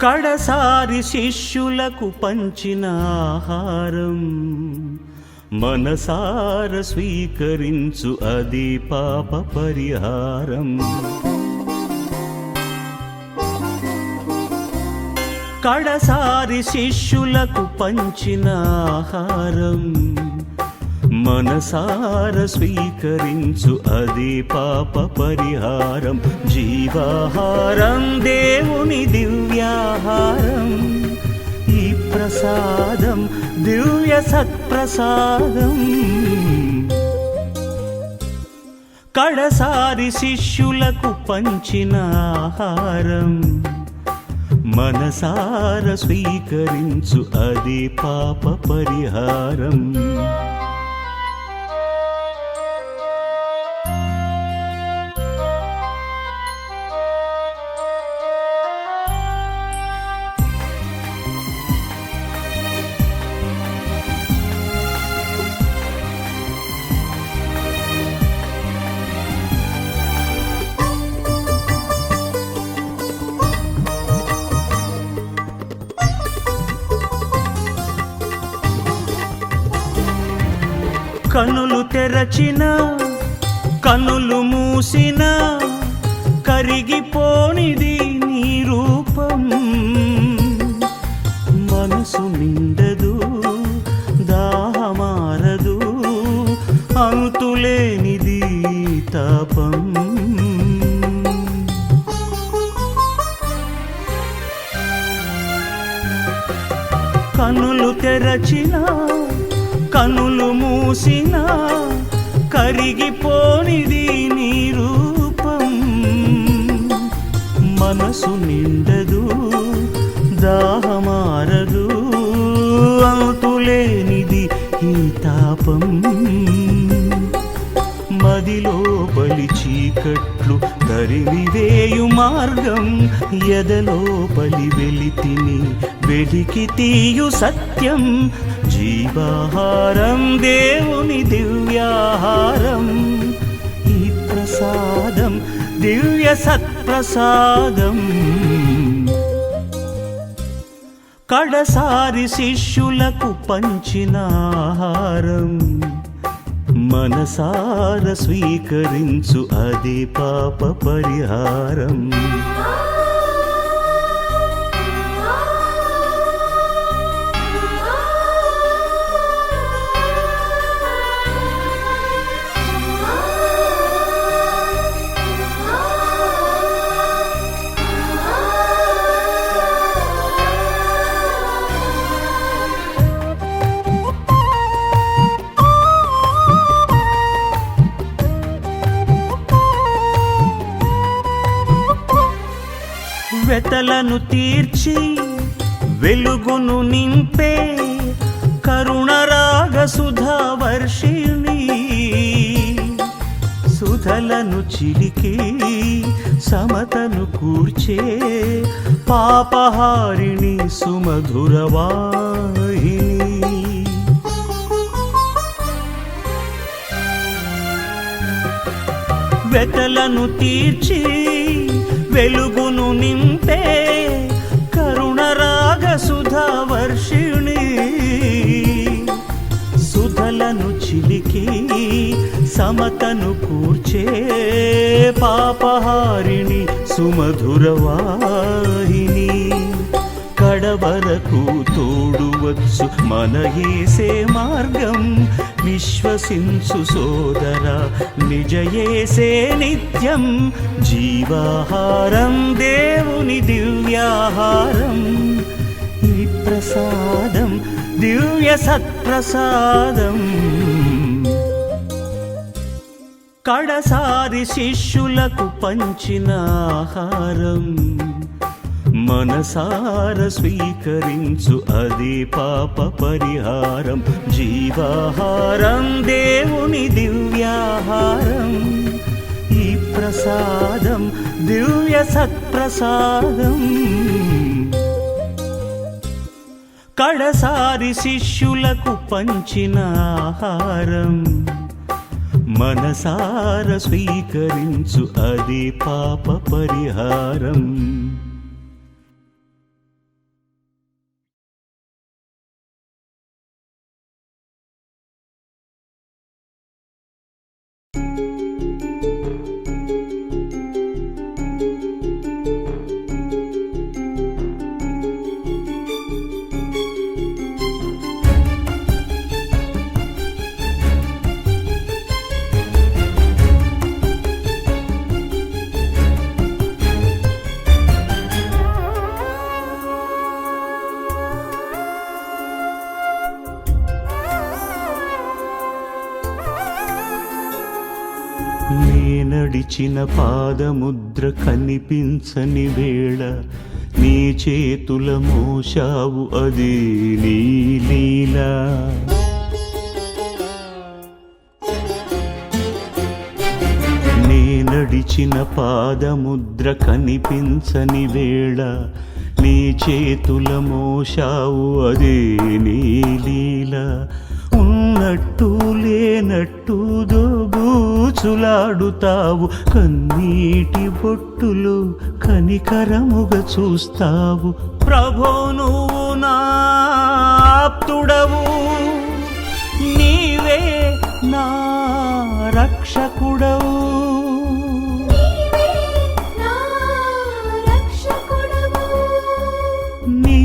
కడసారి శిష్యులకు పంచిన ఆహారం మనసార స్వీకరించు, అది పాప పరిహారం. కడసారి శిష్యులకు పంచిన ఆహారం మనసార స్వీకరించు, అది పాప పరిహారం. జీవాహారం దేవుని దివ్యాహారం, ఈ ప్రసాదం దివ్య సత్ప్రసాదం. కడసారి శిష్యులకు పంచిన ఆహారం మనసార స్వీకరించు, అది పాప పరిహారం. కనులు తెరచిన కనులు మూసిన కరిగిపోనిది నీ రూపం. మనసు నిండదు దాహమారదు, అంతులేనిది తాపం. కనులు తెరచిన కనులు మూసిన కరిగిపోనిది నీ రూపం. మనసు నిండదు దాహమారదు, అంతులేనిది ఈ తాపం. మదిలోపలి చీకట్లు తరిమివేయు మార్గం, ఎదలోపలి వెలితిని వెలికి తీయు సత్యం. జీవాహారం దేవుని దివ్యాహారం, ఈ ప్రసాదం దివ్య సత్ప్రసాదం. కడసారి శిష్యులకు పంచిన ఆహారం మనసార స్వీకరించు, అది పాప పరిహారం. వెతలను తీర్చి వెలుగును నింపే కరుణరాగ సుధా వర్షిణి. సుధలను చిలికి సమతను కూర్చే పాపహారిణి సుమధురవాహిని. వెతలను తీర్చి వెలుగును నింపే కరుణరాగ సుధా వర్షిణి. సుధలను చిలికి సమతను కూర్చే పాపహారిణి సుమధురవాహిని. కడవరకు తోడువచ్చు మన యేసే మార్గం, విశ్వసించు సోదర నిజ యేసే నిత్యం. జీవాహారం దేవుని దివ్యాహారం, ఈ ప్రసాదం దివ్య సత్ప్రసాదం. కడసారి శిష్యులకు పంచిన ఆహారం మనసార స్వీకరించు, అది పాప పరిహారం. జీవాహారం దేవుని దివ్యాహారం, ఈ ప్రసాదం దివ్య సత్ప్రసాదం. కడసారి శిష్యులకు పంచిన ఆహారం మనసార స్వీకరించు, అది పాప పరిహారం. నీ నడిచిన పాదముద్ర కనిపించని వేళ నీ చేతుల మోశావు అదే నీ లీలా. నీ నడిచిన పాదముద్ర కనిపించని వేళ నీ చేతుల మోశావు అదే నీ లీలా. ఉన్నట్టు లేనట్టు దోబూచులాడుతావు, కన్నీటి బొట్టులు కనికరముగా చూస్తావు. ప్రభో నువ్వు నా ఆప్తుడవు, నీవే నా రక్షకుడవు. నీ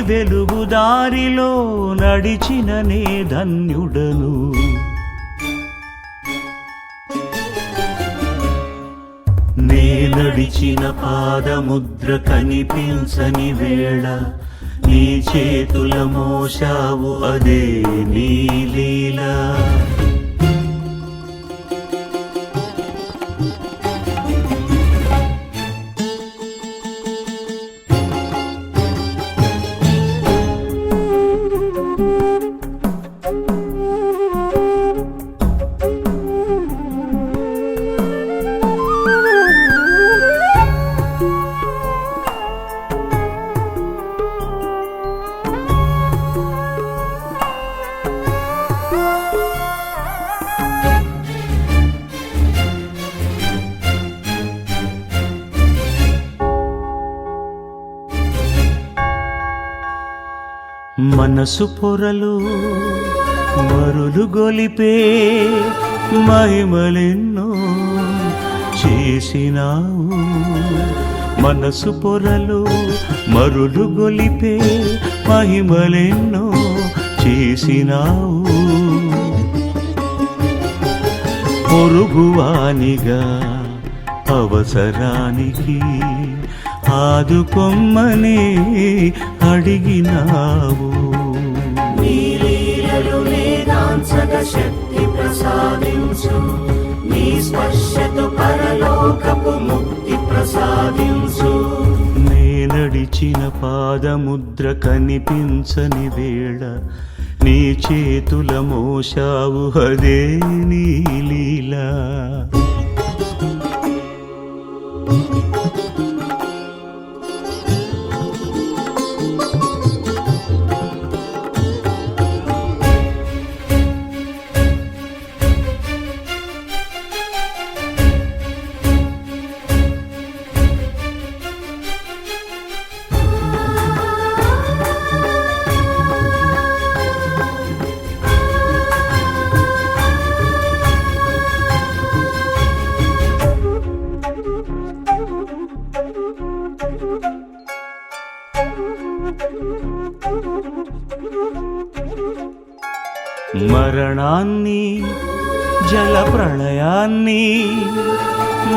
వెలుగు దారిలో నడిచిన నే ధన్యుడను. నే నడిచిన పాదముద్ర కనిపించని వేళ నీ చేతుల మోశావు అదే నీ లీలా. మనసు పొరలు మరులు గొలిపే మహిమలెన్నో చేసినావు. మనసు పొరలు మరులు గొలిపే మహిమలెన్నో చేసినావు. పొరుగువానిగా అవసరానికి ఆదుకొమ్మని అడిగినావు. నీ లీలలు వేదాంతక శక్తి ప్రసాదించు, నీ స్పర్శతో పరలోకపు ముక్తి ప్రసాదించు. నే నడిచిన పాదముద్ర కనిపించని వేళ నీ చేతుల మోశావు అదే నీ లీలా. మరణాన్ని జల ప్రళయాన్ని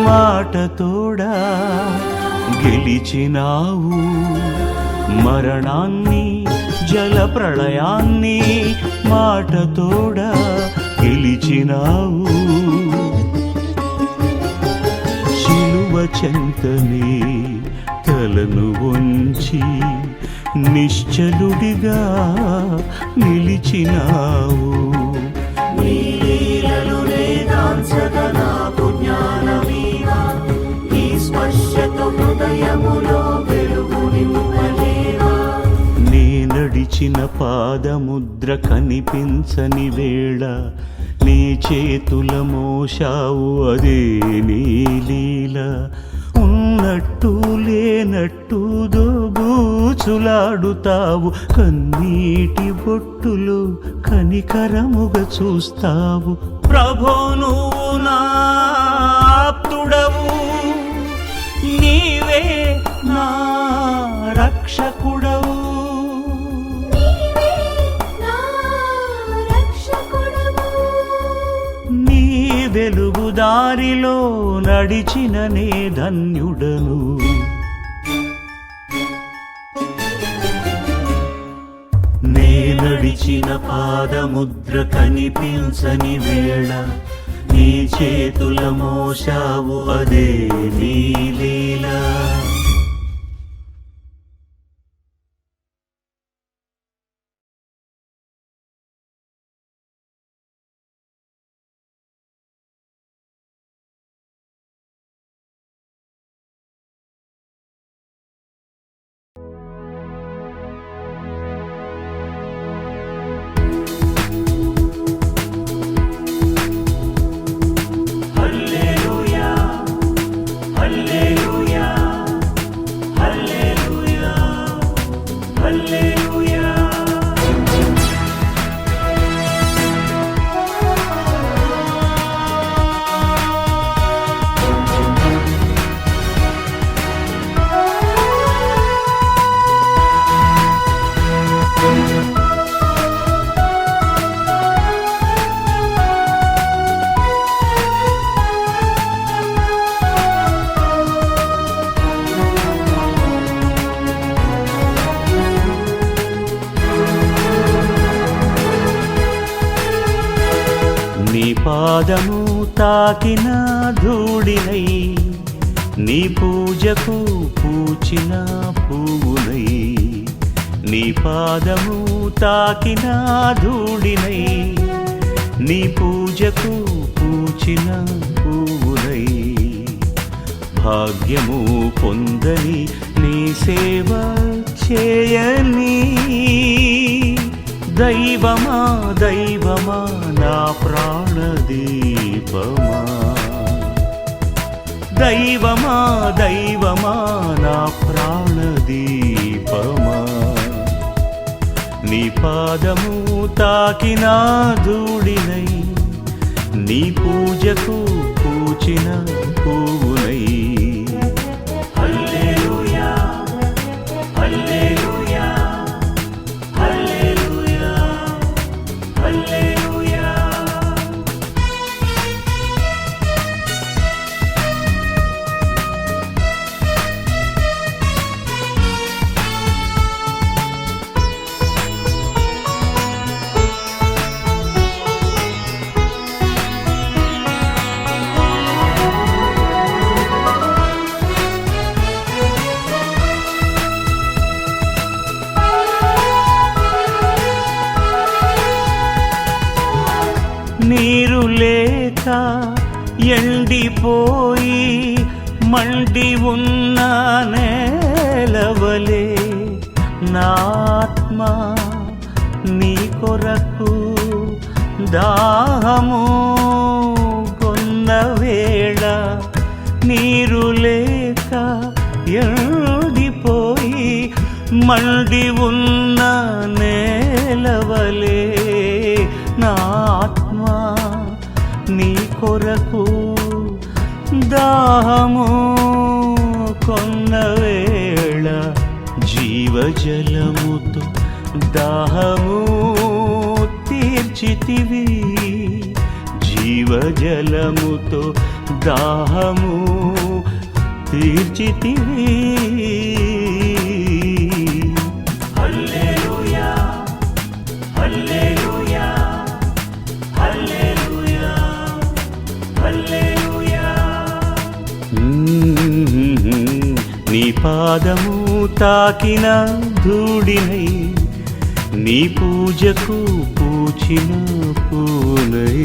మాటతోడా గెలిచినావు. మరణాన్ని జల ప్రళయాన్ని మాటతోడా గెలిచినావు. శిలువ చెంతనే తలను వంచి నిశ్చలుడిగా నిలిచినావు. నీ లీలలు వేదాంతక నాకు జ్ఞానమీవా, నీ స్పర్శతో హృదయములో వెలుగు నింపలేవా. నీ నడిచిన పాదముద్ర కనిపించని వేళ నీ చేతుల మోశావు అదే నీ లీలా. ఉన్నట్టు లేనట్టు దోబూచులాడుతావు, కన్నీటి బొట్టులు కనికరముగా చూస్తావు. ప్రభో నువ్వు నా ఆప్తుడవు, నీవే నా రక్షకుడవు. నీ వెలుగు దారిలో నడిచిన నే ధన్యుడను. నే నడిచిన పాదముద్ర కనిపించని వేళ నీ చేతుల మోసావు అదే నీ లీలా. నీ పాదము తాకిన ధూళినై, నీ పూజకు పూచిన పువ్వునై. నీ పాదము తాకిన ధూళినై, నీ పూజకు పూచిన పువ్వునై. భాగ్యము పొందని నీ సేవ చేయని, దైవమా దైవమా నా ప్రాణదీపమా. దైవమా దైవమా నా ప్రాణదీపమా. నీ పాదము తాకిన ధూళినై, నీ పూజకు పూచిన పువ్వునై. హల్లెలూయా హల్లెలూయా హల్లెలూయా హల్లెలూయా. నీరు లేక ఎండిపోయి మండి ఉన్న నేలవలే, నా ఆత్మ నీ కొరకు దాహము కొన్న వేళ. నీరు లేక ఎండిపోయి మండి ఉన్న నేలవలే, నా ఆత్మ నీ కొరకు దాహము కొన్న వేళ. జీవజలముతో దాహము తీర్చితివి, జీవజలముతో దాహము తీర్చితివి. హల్లెలూయా హల్లెలూయా హల్లెలూయా హల్లెలూయా. నీ పాదము తాకిన ధూళినై, నీ పూజకు పూచిన పూనై.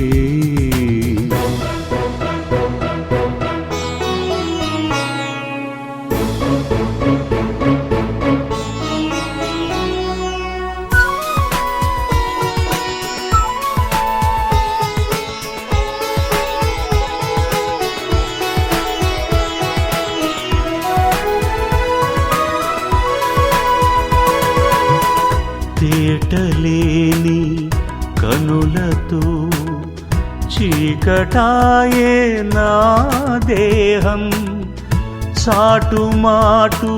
తేటలేని కనులతో చీకటాయే నా దేహం, చాటుమాటు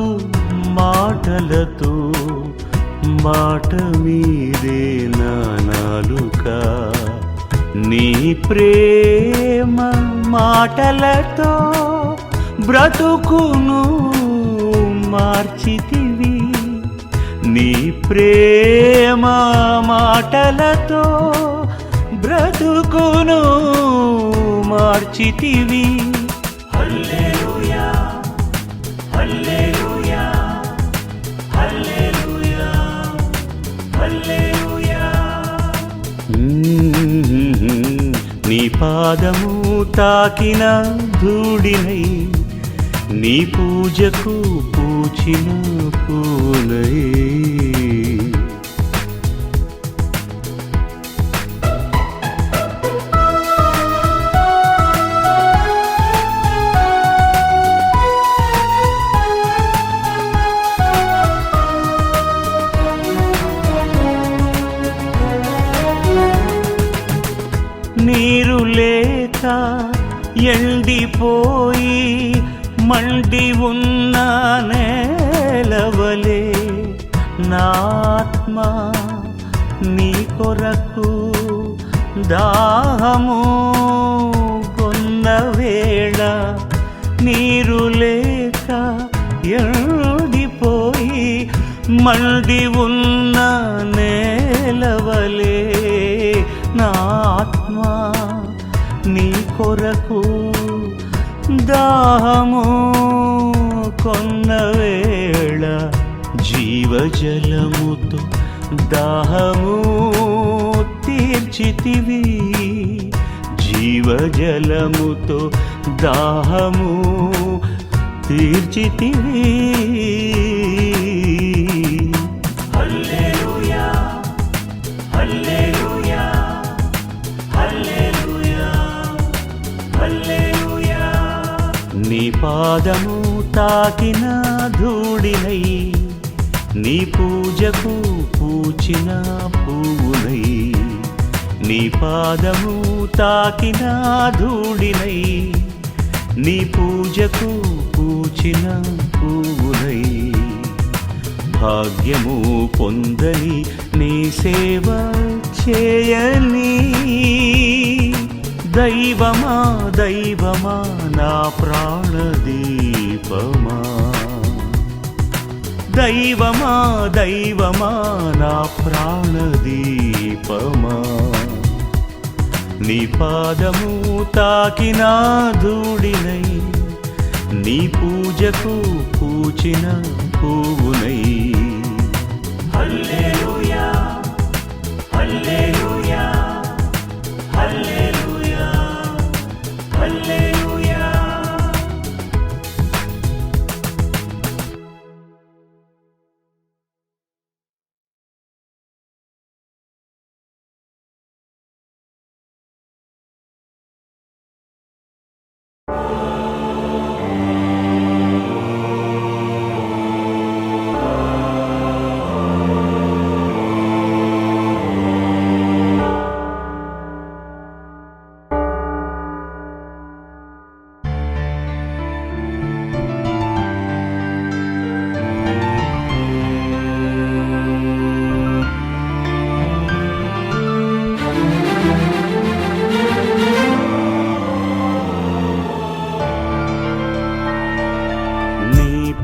మాటలతో మాట మీదే నా నాలుక. నీ ప్రేమ మాటలతో బ్రతుకును మార్చితివి, నీ ప్రేమ మాటలతో బ్రతుకును మార్చితివి. హల్లెలూయా హల్లెలూయా హల్లెలూయా హల్లెలూయా. నీ పాదము తాకిన ధూళినై, నీ పూజకు పూచిన పూనై. నీరు లేక ఎండిపోయి మండి ఉన్న నేలవలే నా ఆత్మ నీ కొరకు దాహము కొన్న వేళ. నీరు లేక ఎండిపోయి మండి ఉన్న నేలవలే నా ఆత్మ నీ కొరకు దాహము కొన్న వేళ. జీవజలముతో దాహము తీర్చితివి, జీవజలముతో దాహము తీర్చితివి. హల్లెలూయా హల్లెలూయా హల్లెలూయా హల్లెలూయా. నీ పాదము తాకిన ధూళినై, నీ పూజకు పూచిన పువ్వునై. నీ పాదము తాకిన ధూళినై, నీ పూజకు పూచిన పువ్వునై. భాగ్యము పొందని నీ సేవ చేయని, దైవమా దైవమా నా ప్రాణదీపమా. దైవమా దైవమా నా ప్రాణదీపమా. నీ పాదము తాకిన ధూళినై, నీ పూజకు పూచిన పువ్వునై. హల్లెలూయా హల్లెలూయా హల్లెలూయా హల్లెలూయా.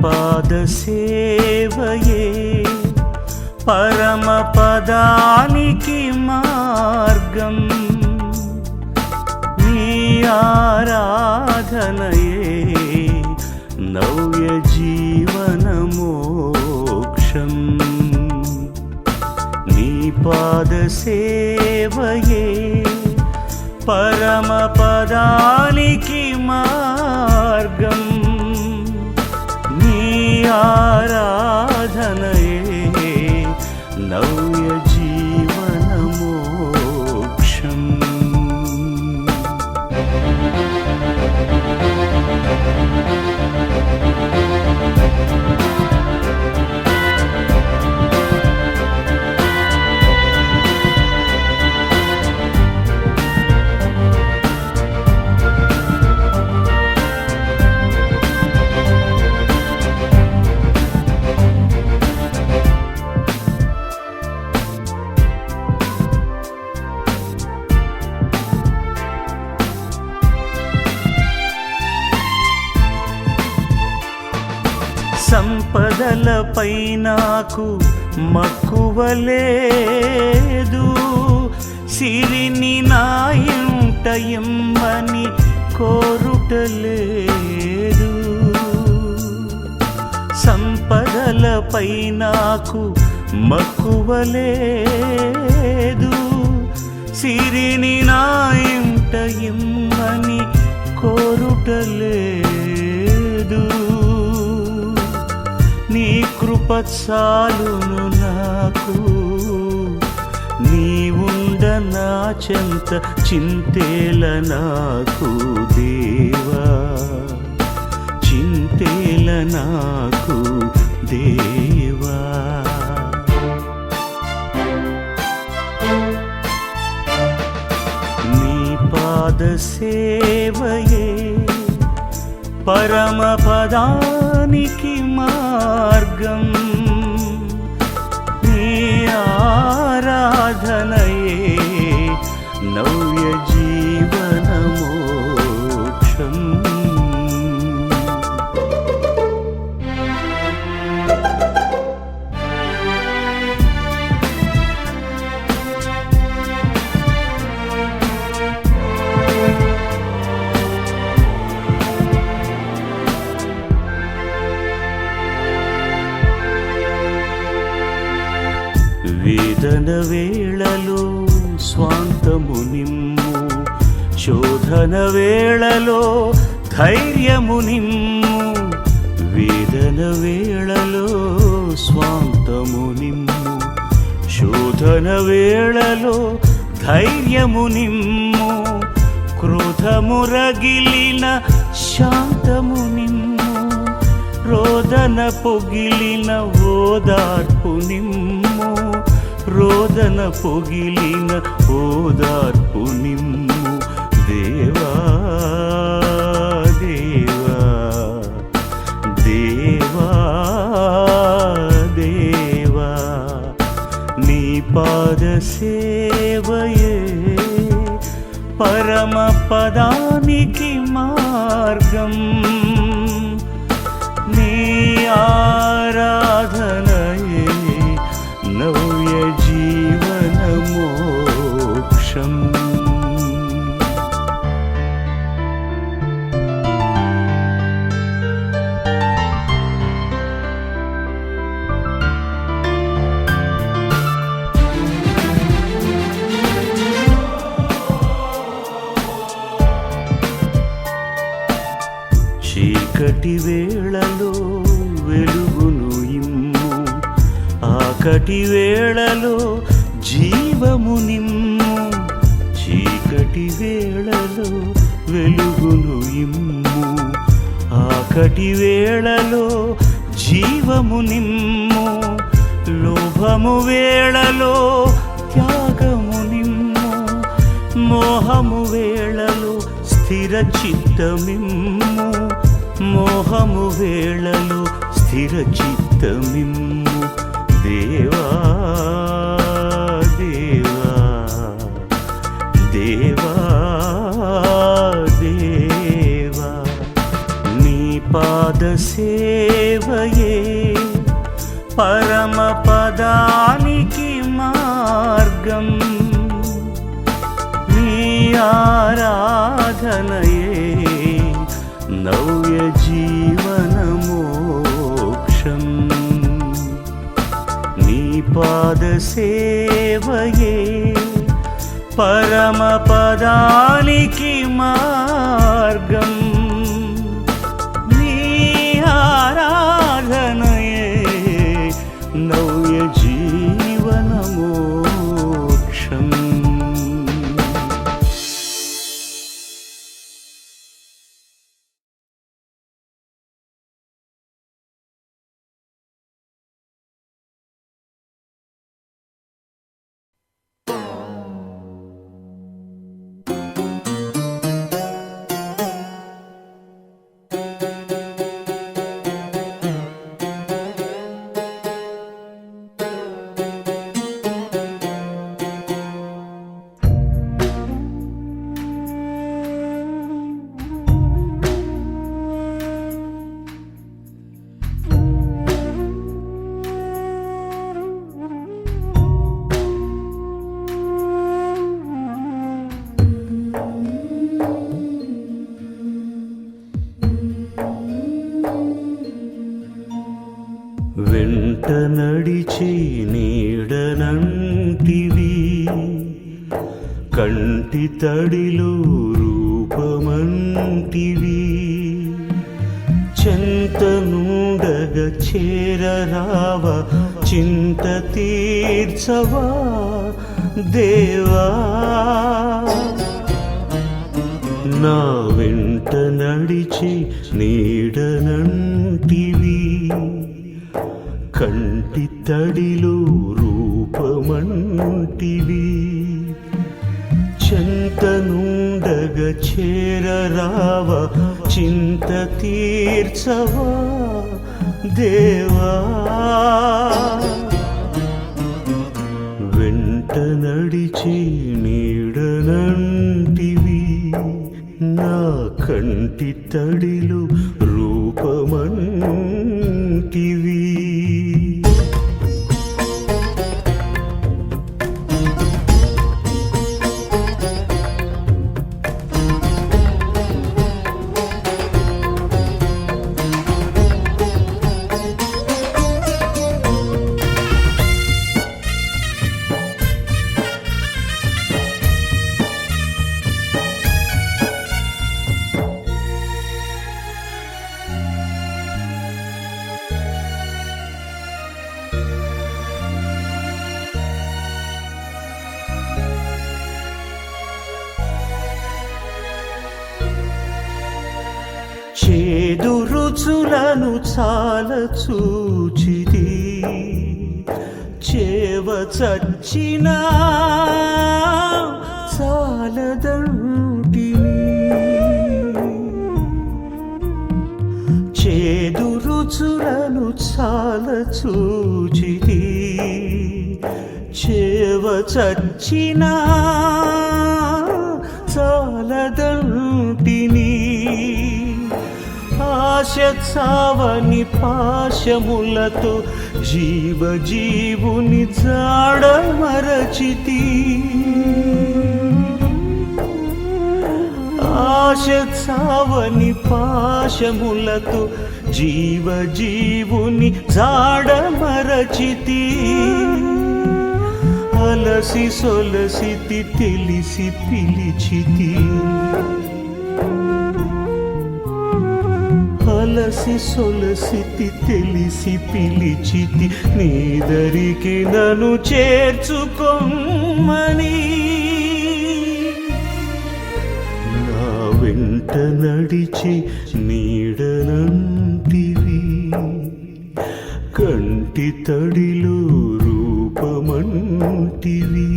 పాద సేవయే పరమ పదానికి మార్గం. నీ ఆరాధనయే నవ్య జీవన మోక్షం. నీ పాద సేవయే పరమ పదానికి మార్గం. ఆరాధనయే నవ్య జీవన మోక్షం. సంపదలపై నాకు మక్కువ లేదు, సిరిని నా ఇంట ఇంట ఇమ్మని కోరుటలేదు. సంపదలపై నాకు మక్కువ లేదు. సిరిని నా ఇంట ఇమ్మని కోరుటలేదు. నీ కృప చాలును నాకు, నీవుండ నా చెంత చింతేల నాకు దేవా, చింతేల నాకు దేవా. నీ పాద సేవయే పరమ పదానికి మార్గం. నీ ఆరాధనయే నవ్య జీవన మోక్షం. వేదన వేళలో స్వాంతము నిమ్ము, శోధన వేళలో ధైర్యము నిమ్ము. వేదన వేళలో స్వాంతము నిమ్ము, శోధన వేళలో ధైర్యము నిమ్ము. క్రోధము రగిలిన శాంతము నిమ్ము, రోదన పొగిలిన ఓదార్పు నిమ్ము. రోదన పొగిలిన ఓదార్పు నిమ్ము దేవా, దేవా, దేవా, దేవా. నీ పాద సేవయే పరమ పదానికి మార్గం. నీ ఆరాధనయే నవ్య జీవన మోక్షం. చీకటి వేళలో వెలుగును ఇమ్ము, ఆకటి వేళలో జీవము నిమ్ము. చీకటి వేళలో వెలుగును ఇమ్ము, ఆకటి వేళలో జీవము నిమ్ము. లోభము వేళలో త్యాగము నిమ్ము, మోహము వేళలో స్థిర చిత్తమిమ్ము. మోహము వేళలో స్థిర చిత్తమిమ్ము దేవా, దేవా, దేవా, దేవా. నీ పాద సేవయే పరమ పదానికి మార్గం. నీ ఆరాధనయే నవ్య జీవన మోక్షం. నీ పాద సేవయే పరమ పదానికి మార్గం. నీ ఆరాధనయే నవ్య జీవన మోక్షం. కంటి తడిలో రూపమంటివి చెంత నుండగ చేరరావ చింత తీర్చవా దేవా నా వెంట నడిచి నీడనంటివి కంటి తడిలో రూపమంటివి చెంత నుండగ చేరరావ చింత తీర్చవా దేవా వెంట నడిచి నీడనంటివి నా కంటి తడిలు రూపమంటివి చేదు రుచులను చాల చూచిది చేవ చచ్చినా చాలదంటిని చేదు రుచులను చాల చూచిది చేవ చచ్చినా చాలదంటిని ఆశ చావని పాశములతో జీవజీవుని జాడ మరచితి ఆశ చావని పాశములతో జీవజీవుని జాడ మరచితి అలసి సొలసితి తెలిసి పిలిచితి అలసి సొలసితి తెలిసి పిలిచితి నీదరికి నన్ను చేర్చుకొమ్మని నా వెంట నడిచి నీడనంటివి కంటి తడిలో రూపమంటివి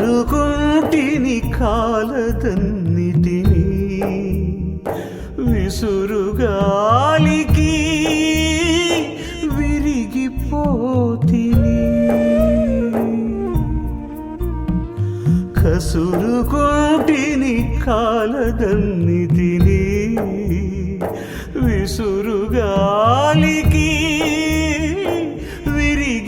కసురుకుంటిని కాలదన్నిటిని విసురుగాలికి విరిగిపోతిని కసురుకుంటిని కాలదన్నిటిని విసురుగాలికి విరిగిపోతిని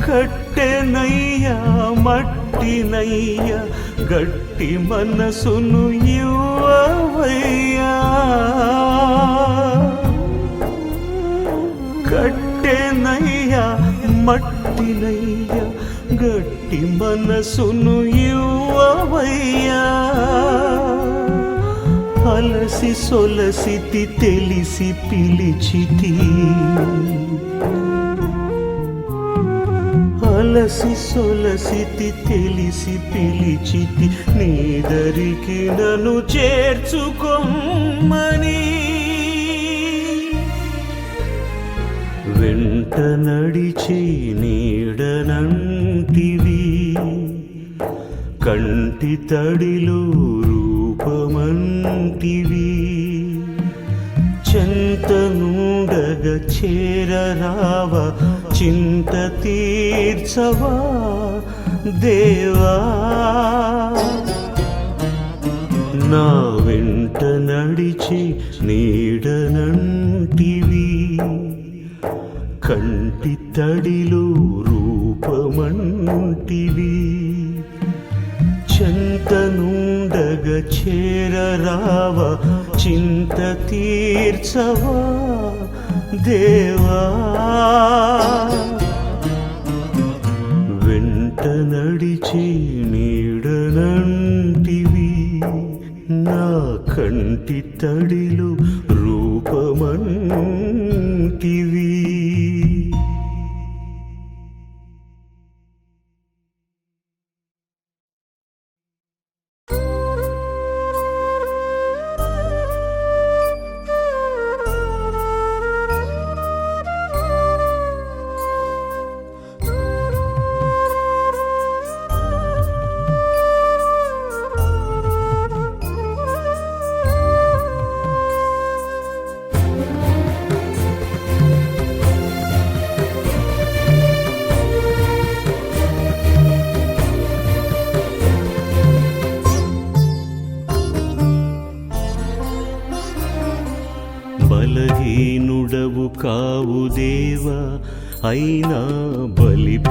కట్టెనయ్యా మట్టినయ్యా గట్టి మనసును ఇవ్వవయ్యా కట్టెనయ్యా మట్టినయ్యా గట్టి మనసును ఇవ్వవయ్యా అలసి సొలసితి తెలిసి పిలిచితి అలసి సొలసితి తెలిసి పిలిచితి నీదరికి నన్ను చేర్చుకొమ్మని వెంట నడిచి నీడనంటివి కంటి తడిలో రూపమంటివి చెంతనుండగ చేరరావ చింత తీర్చవా దేవా నా వెంట నడిచి నీడనంటివి కంటి తడిలో రూపమంటివి చెంతనుండగ చేరరావ చింత తీర్చవా దేవా వెంట నడిచి నీడనంటివి నా కంటి తడిలో రూపమంటివి బలహీనుడవు కావు దేవా అయినా బలిపీఠమైనావు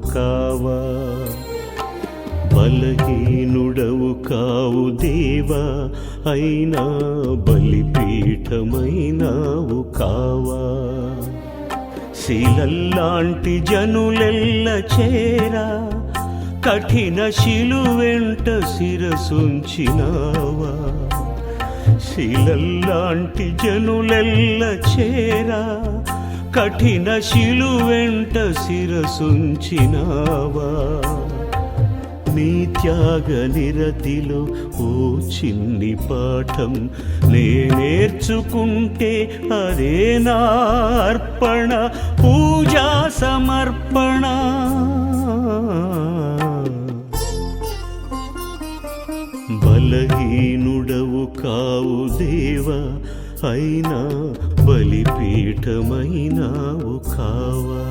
కావా బలహీనుడవు కావు దేవా అయినా బలిపీఠమైనావు కావా శిలల్లాంటి జనులెల్ల చేరా కఠిన శిలువెంట శిరసుంచినావా శిలల్లాంటి జనులెల్ల చేరా కఠిన శిలువెంట శిరసుంచినావా నీ త్యాగ నిరతిలో ఓ చిన్ని పాఠం నే నేర్చుకుంటే అదే నా అర్పణ పూజా సమర్పణ బలహీనుడవు కావు దేవా అయినా బలిపీఠమైనావు కావా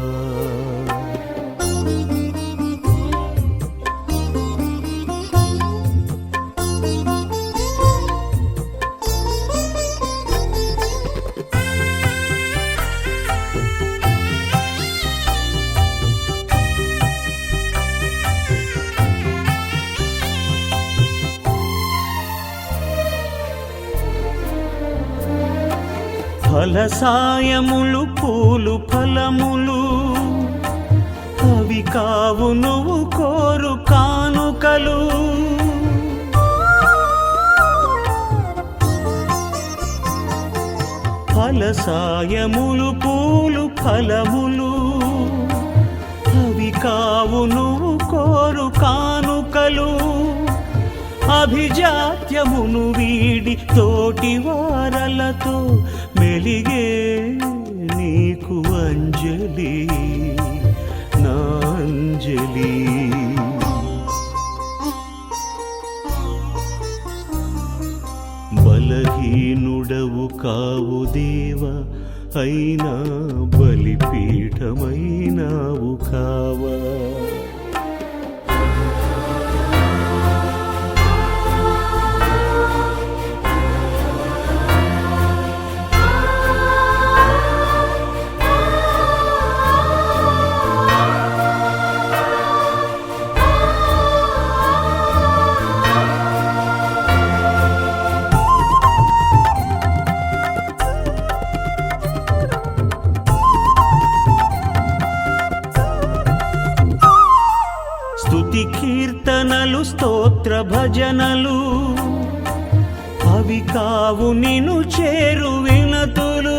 ఫలసాయములు పూలు ఫలములు అవి కావు నువ్వు కోరు కానుకలు ఫలసాయములు పూలు ఫలములు అవి కావు నువ్వు కోరు కానుకలు అభిజాత్యమును వీడి తోటి వారలతో మెలిగే నీకు అంజలి నా అంజలి బలహీనుడవు కావు దేవా అయినా బలిపీఠమైనావు కావా స్తుతి కీర్తనలు స్తోత్ర భజనలు అవి కావు నిన్ను చేరు వినతులు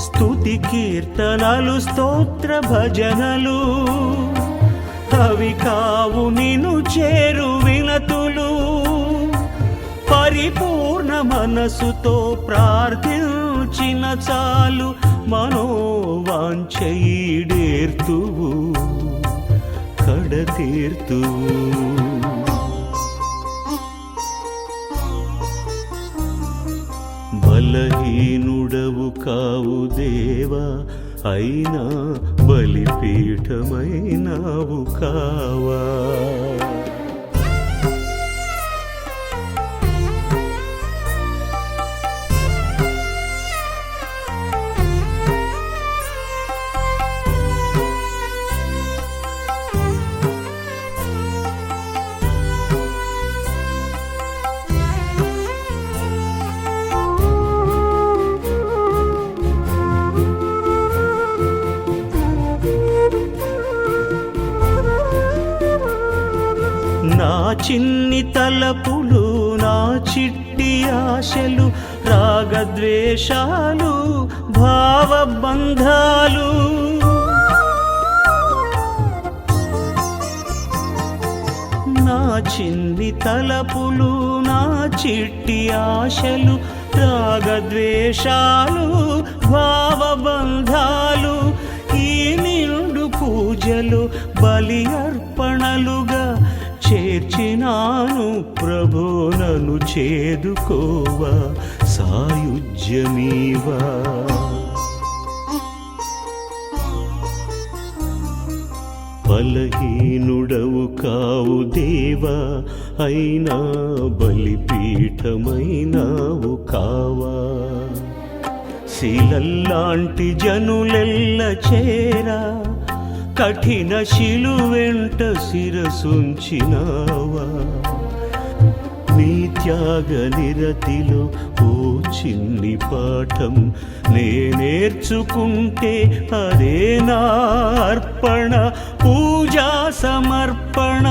స్తుతి కీర్తనలు స్తోత్ర భజనలు అవి కావు నిన్ను చేరు వినతులు పరిపూర్ణ మనసుతో ప్రార్థించు తలచిన చాలు మనోవాంఛీడేర్తువు కడతీర్తువు. బలహీనుడవు కావు దేవా, అయినా బలిపీఠమైనావు కావా. నా చిన్ని తలపులు, నా చిట్టి ఆశలు, రాగద్వేషాలు, భావబంధాలు, నా చిన్ని తలపులు, నా చిట్టి ఆశలు, రాగద్వేషాలు, భావబంధాలు, ఈ నిండు పూజలు బలి అర్పణలుగా చేర్చినాను ప్రభో. నన్ను చేదుకోవా, సాయుజ్యమీవా. బలహీనుడవు కావు దేవా, అయినా బలిపీఠమైనావు కావా. శిలల్లాంటి జనులెల్ల చేరా, కఠిన శిలువెంట శిరసుంచినావా. నీ త్యాగ నిరతిలో ఓ చిన్ని పాఠం నే నేర్చుకుంటే అదే నా అర్పణ, పూజా సమర్పణ.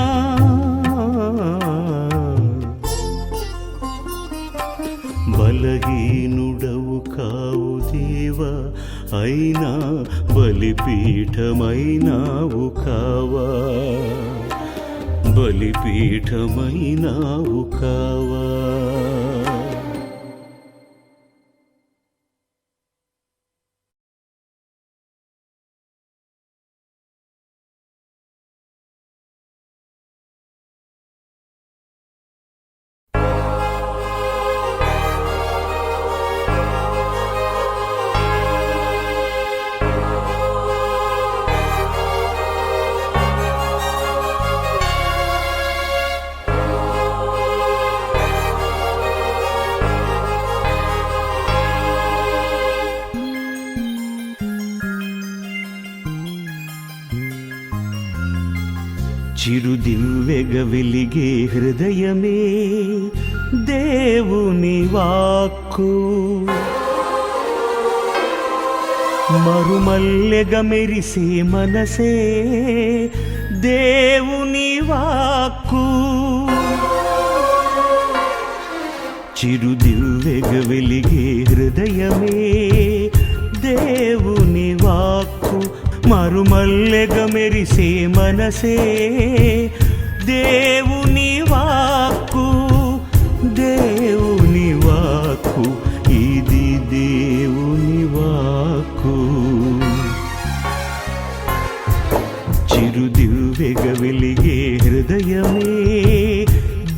బలహీనుడవు కావు దేవా, అయినా బలిపీఠమైనావు కావా. బలిపీఠమైనావు కావా. చిరుదివ్వెగ వెలిగే హృదయమే దేవుని వాక్కు, మరుమల్లెగ మెరిసే మనసే దేవుని వాక్కు. చిరుదివ్వెగ వెలిగే హృదయమే దేవుని వాక్కు, మరుమల్లెగ మెరిసే మనసే దేవుని వాక్కు. దేవుని వాక్కు, ఇది దేవుని వాక్కు. చిరుదివ్వెగ వెలిగే హృదయమే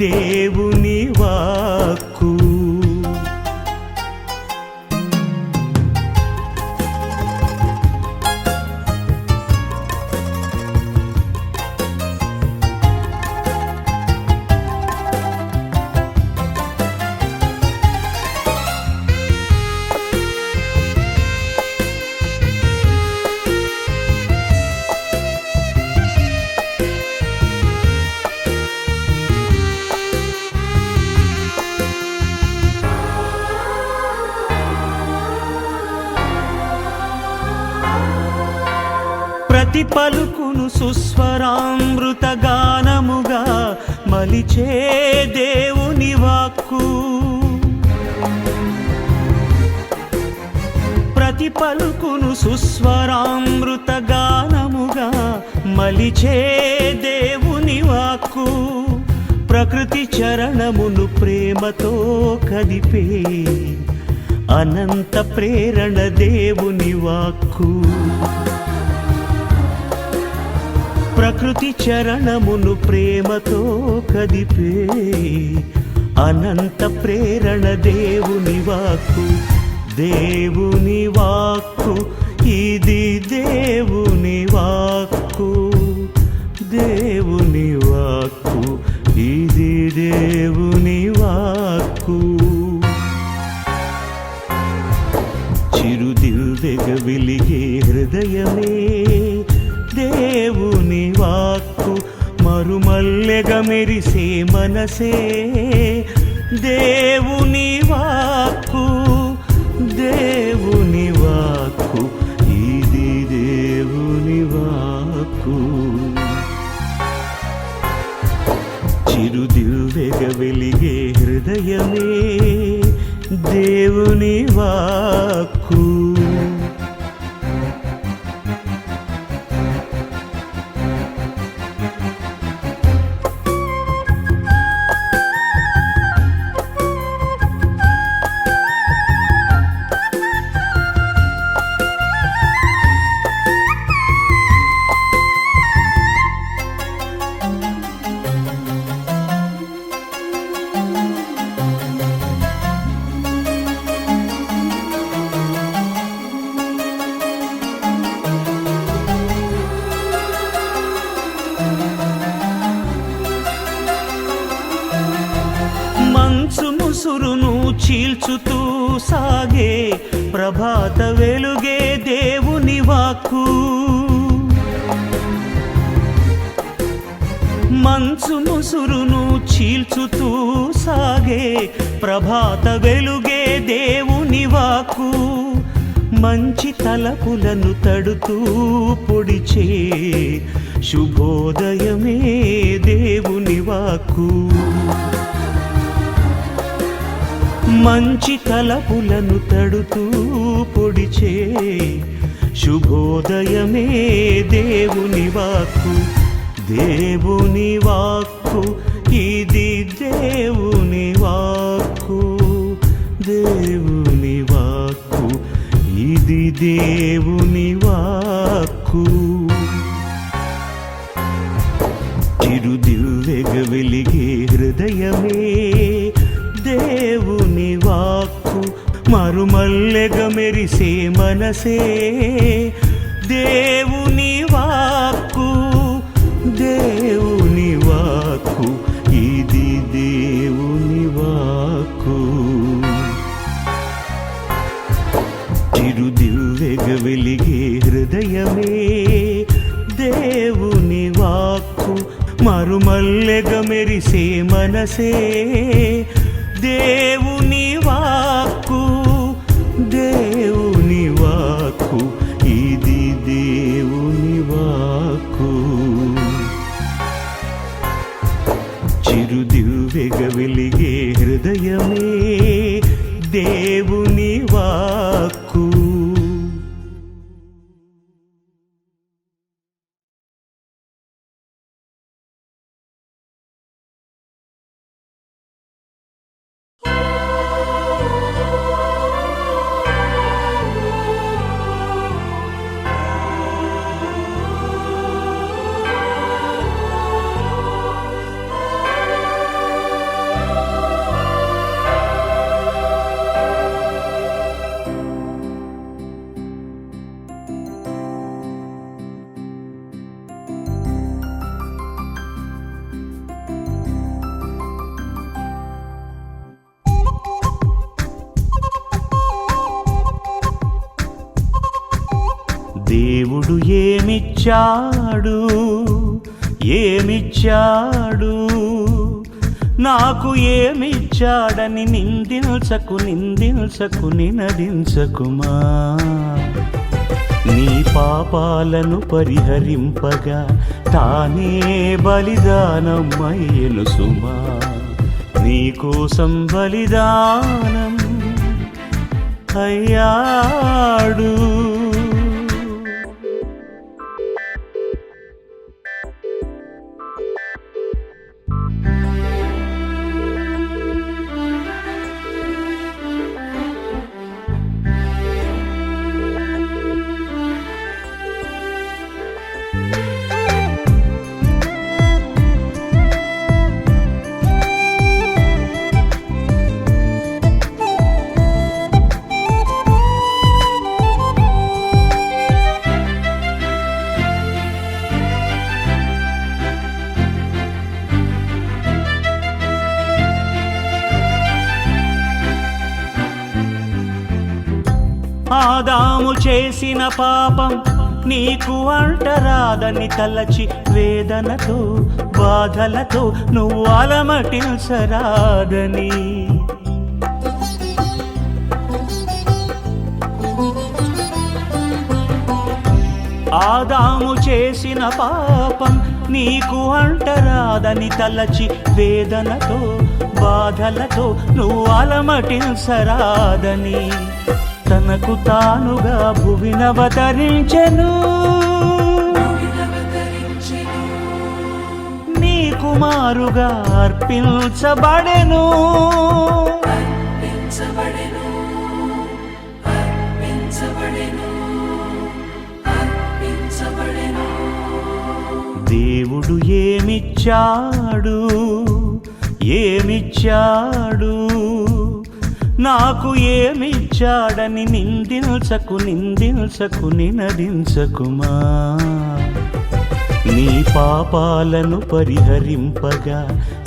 దేవుని వాక్కు. ప్రతి పలుకును సుస్వరామృత గానముగా మలిచే దేవుని వాక్కు. ప్రతి పలుకును సుస్వరామృత గానముగా మలిచే దేవుని వాక్కు. ప్రకృతి చరణమును ప్రేమతో కదిపే అనంత ప్రేరణ దేవుని వాక్కు ప్రకృతి చరణమును ప్రేమతో కదిపే అనంత ప్రేరణ దేవుని వాక్కు దేవుని వాక్కు ఇది దేవుని వాక్కు దేవుని వాక్కు ఇది దేవుని వాక్కు చిరుదివ్వెగ వెలిగే హృదయమే దేవుని వాక్కు మరుమల్లెగ మెరిసే మనసే దేవుని వాక్కు దేవుని వాక్కు ఇది దేవుని వాక్కు చిరుదివ్వెగ వెలిగే హృదయమే దేవుని వాక్కు ముసురును చీల్చుతూ సాగే ప్రభాత వెలుగే దేవుని వాక్కు మంచు ముసురును చీల్చుతూ సాగే ప్రభాత వెలుగే దేవుని వాక్కు మంచి తలపులను తడుతూ పొడిచే శుభోదయమే దేవుని వాక్కు మంచి తలపులను తడుతూ పొడిచే శుభోదయమే దేవుని వాక్కు దేవుని వాక్కు ఇది దేవుని వాక్కు దేవుని వాక్కు ఇది దేవుని వాక్కు చిరుదివ్వెగ వెలిగే హృదయమే దేవుని వాక్కు మరుమల్లెగ మెరిసే మనసే దేవుని వాక్కు దేవుని వాక్కు ఇది దేవుని వాక్కు చిరుదివ్వెగ వెలిగే హృదయమే దేవుని వాక్కు మరుమల్లెగ మెరిసే మనసే దేవుని వాక్కు దేవుని వాక్కు ఇది దేవుని వాక్కు చిరుదివ్వెగ వెలిగే హృదయమే దేవుని వాక్కు దేవుడు ఏమిచ్చాడు ఏమిచ్చాడు నాకు ఏమిచ్చాడని నిందించకు నిందించకు నినదించకుమా నీ పాపాలను పరిహరింపగా తానే బలిదానమయ్యెను సుమా నీకోసం బలిదానం అయ్యాడు ఆదాము చేసిన పాపం నీకు అంటరాదని తలచి వేదనతో బాధలతో నువ్వు అలమటించరాదని. ఆదాము చేసిన పాపం నీకు అంటరాదని తలచి వేదనతో బాధలతో నువ్వు అలమటించరాదని. తనకు తానుగా భువినవతరించెను, నీ కుమారుగా అర్పించబడెను. దేవుడు ఏమిచ్చాడు, ఏమిచ్చాడు, నాకు ఏమిచ్చాడని నిందించకు నిందించకు నినదించకుమా. నీ పాపాలను పరిహరింపగా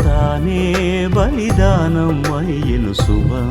తానే బలిదానం అయ్యెను సుమా.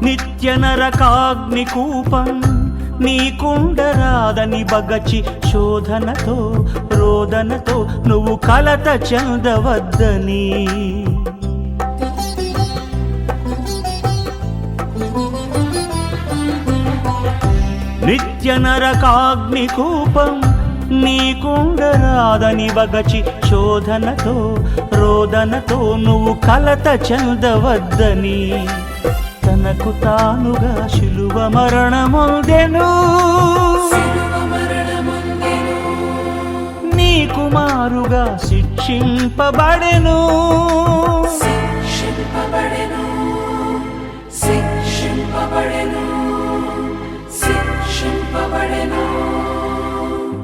నిత్య నరకాగ్ని కూపం నీకుండరాదని బగచి శోధనతో రోదనతో నువ్వు కలత చెందవద్దని. నిత్య నరకాగ్ని కూపం నీకుండరాదని బగచి శోధనతో రోదనతో నువ్వు కలత చెందవద్దని. తనకు తానుగా శిలువ మరణమొందెను, నీ కుమారుగా శిక్షింపబడెను.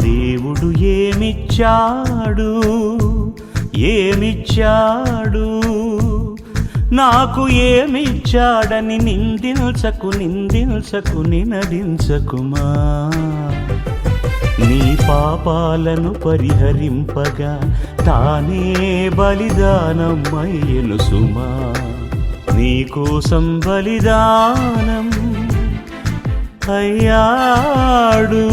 దేవుడు ఏమిచ్చాడు, ఏమిచ్చాడు, నాకు ఏమిచ్చాడని నిందించకు నిందించకు నినదించకుమా. నీ పాపాలను పరిహరింపగా తానే బలిదానం అయ్యెను సుమా. నీకోసం బలిదానం అయ్యాడు.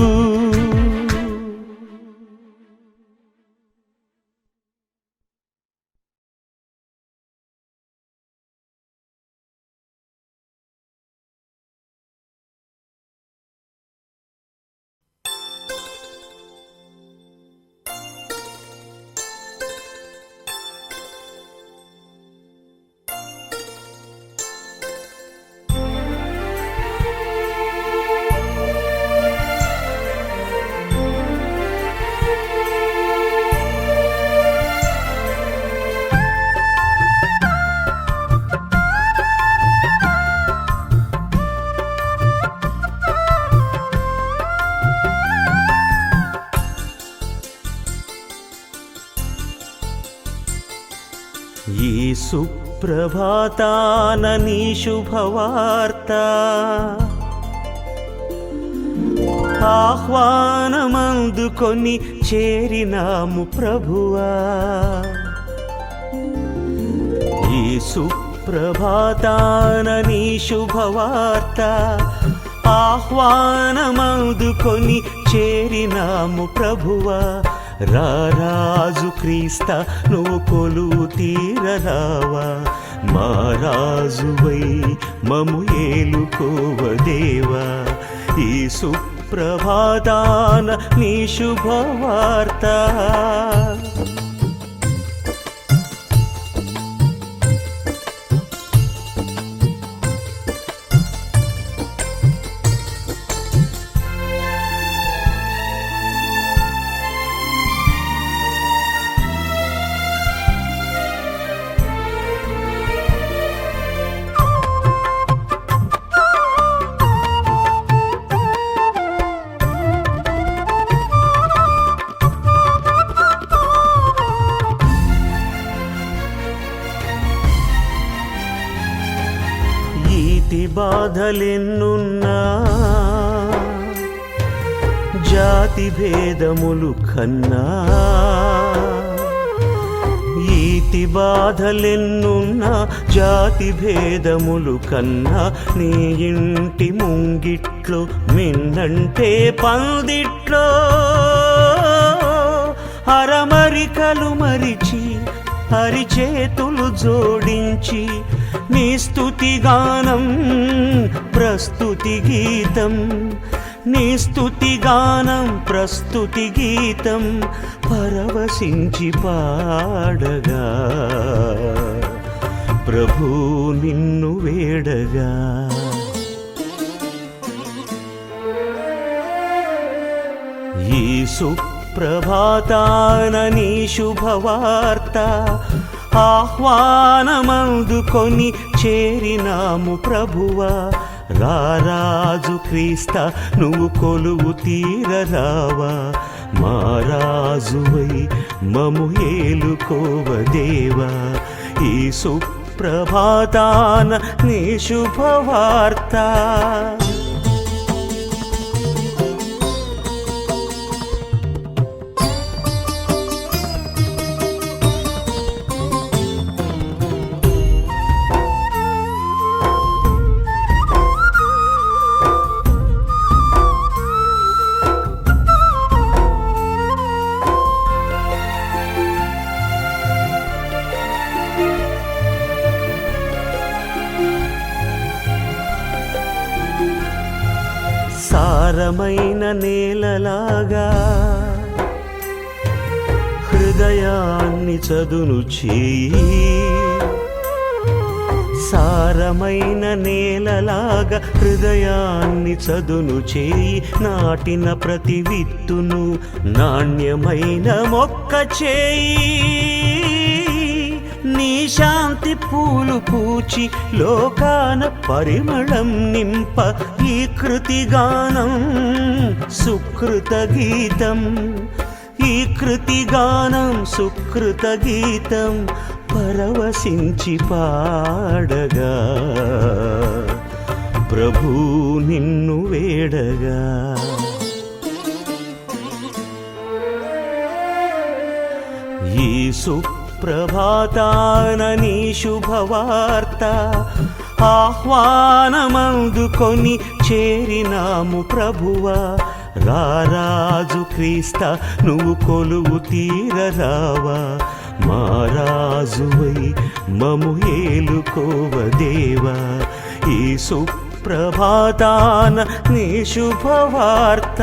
ఈ సుప్రభాతాన నీ శుభవార్త ఆహ్వానమందుకొని చేరినాము ప్రభువా. ఈ సుప్రభాతాన నీ శుభవార్త ఆహ్వానమందుకొని చేరినాము ప్రభువా. రారాజు క్రీస్త నువ్వు కొలువు తీరరావా. మా రాజువై మము ఏలుకోవదేవా. ఈ సుప్రభాతాన నీ శుభవార్త బాధలెన్నున్నా జాతి భేదములు కన్నా ఈతి బాధలెన్నున్నా జాతి భేదములు కన్నా నీ ఇంటి ముంగిట్లో మిన్నంటే పందిట్లో అరమరికలు మరిచి అరిచేతులు జోడించి నీ స్తుతి గానం ప్రస్తుతి గీతం నీ స్తుతి గానం ప్రస్తుతి గీతం పరవశించి పాడగా ప్రభు నిన్ను వేడగా ఈ సుప్రభాతాన నీ శుభవార్త ఆహ్వానమందుకొని చేరినాము ప్రభువా రారాజు క్రీస్త నువ్వు కొలువు తీరరావా మా రాజువై మము ఏలుకోవదేవా ఈ సుప్రభాతాన నీ శుభవార్త సారమైన నేలలాగా హృదయాన్ని చదును చేయి సారమైన నేలలాగా హృదయాన్ని చదును చేయి నాటిన ప్రతి విత్తును నాణ్యమైన మొక్క చేయి నీ శాంతి పూలు పూచి లోకాన పరిమళం నింప ఈ కృతిగానం సుకృత గీతం ఈ కృతిగానం సుకృత గీతం పరవశించి పాడగా ప్రభు నిన్ను వేడగా ఈ సుప్రభాతాన నీ శుభవార్త ఆహ్వానమందుకొని చేరినాము ప్రభువా రారాజు క్రీస్త నువ్వు కొలువు తీరరావా మా రాజువై మము ఏలుకోవదేవా ఈ సుప్రభాతాన నీ శుభవార్త